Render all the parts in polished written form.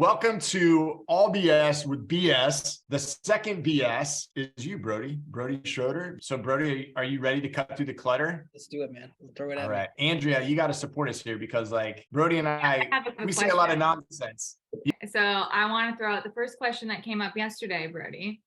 Welcome to All BS with BS. The second BS is you, Brody Schroeder. So, Brody, are you ready to cut through the clutter? Let's do it, man. Throw it at All me. right. Andrea, you got to support us here because, like, Brody and I we say a lot of nonsense. So I want to throw out the first question that came up yesterday, Brody.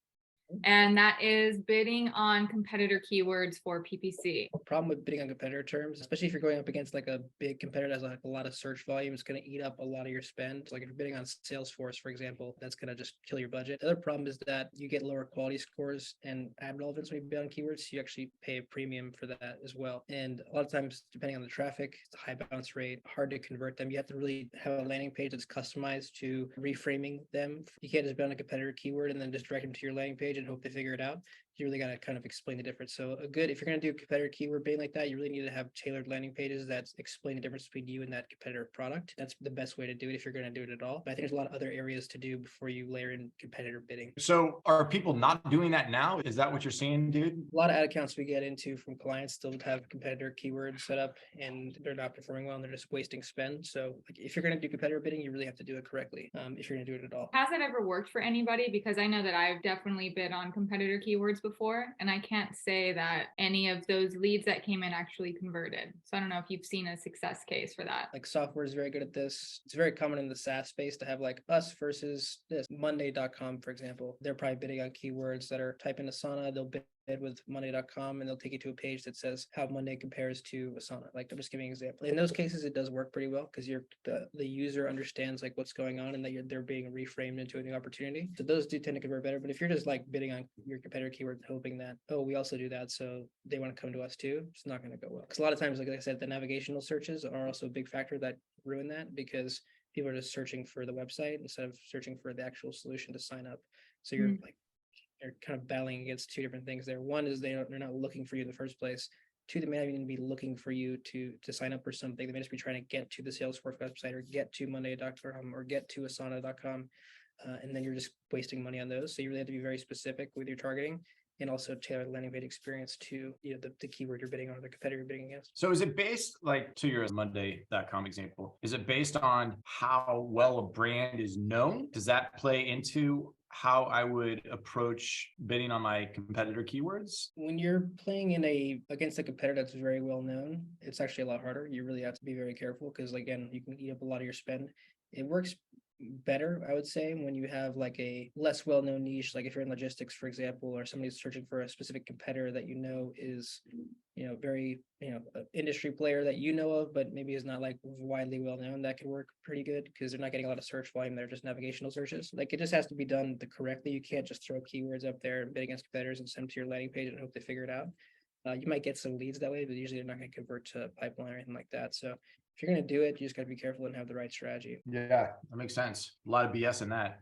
And that is bidding on competitor keywords for PPC. Problem with bidding on competitor terms, especially if you're going up against like a big competitor that has like a lot of search volume, it's going to eat up a lot of your spend. Like if you're bidding on Salesforce, for example, that's going to just kill your budget. The other problem is that you get lower quality scores and ad relevance when you bid on keywords. So you actually pay a premium for that as well. And a lot of times, depending on the traffic, it's a high bounce rate, hard to convert them. You have to really have a landing page that's customized to reframing them. You can't just bid on a competitor keyword and then just direct them to your landing page and hope they figure it out. You really got to kind of explain the difference. So if you're going to do competitor keyword bidding like that, you really need to have tailored landing pages that explain the difference between you and that competitor product. That's the best way to do it if you're going to do it at all. But I think there's a lot of other areas to do before you layer in competitor bidding. So are people not doing that now? Is that what you're seeing, dude? A lot of ad accounts we get into from clients still have competitor keywords set up and they're not performing well and they're just wasting spend. So like, if you're going to do competitor bidding, you really have to do it correctly if you're going to do it at all. Has that ever worked for anybody? Because I know that I've definitely bid on competitor keywords before, and I can't say that any of those leads that came in actually converted. So I don't know if you've seen a success case for that. Like software is very good at this. It's very common in the SaaS space to have like us versus this Monday.com, for example. They're probably bidding on keywords that are type in Asana, they'll bid with Monday.com and they'll take you to a page that says how Monday compares to Asana. Like I'm just giving an example. In those cases, it does work pretty well because the user understands like what's going on and that they're being reframed into a new opportunity. So those do tend to convert better. But if you're just like bidding on your competitor keyword and hoping that, oh, we also do that, so they want to come to us too, it's not going to go well. Because a lot of times, like I said, the navigational searches are also a big factor that ruin that because people are just searching for the website instead of searching for the actual solution to sign up. So you're they're kind of battling against two different things there. One is they're not looking for you in the first place. Two, they may not even be looking for you to sign up for something. They may just be trying to get to the Salesforce website or get to Monday.com or get to Asana.com. And then you're just wasting money on those. So you really have to be very specific with your targeting and also tailor the landing page experience to the keyword you're bidding on or the competitor you're bidding against. So is it based, like to your Monday.com example, is it based on how well a brand is known? Does that play into how I would approach bidding on my competitor keywords? When you're playing against a competitor that's very well known, it's actually a lot harder. You really have to be very careful because again, you can eat up a lot of your spend. It works better, I would say, when you have like a less well-known niche, like if you're in logistics, for example, or somebody's searching for a specific competitor that is very industry player that of, but maybe is not like widely well known. That could work pretty good because they're not getting a lot of search volume. They're just navigational searches. Like it just has to be done correctly. You can't just throw keywords up there and bid against competitors and send them to your landing page and hope they figure it out. You might get some leads that way, but usually they're not going to convert to pipeline or anything like that. So if you're going to do it, you just got to be careful and have the right strategy. Yeah, that makes sense. A lot of BS in that.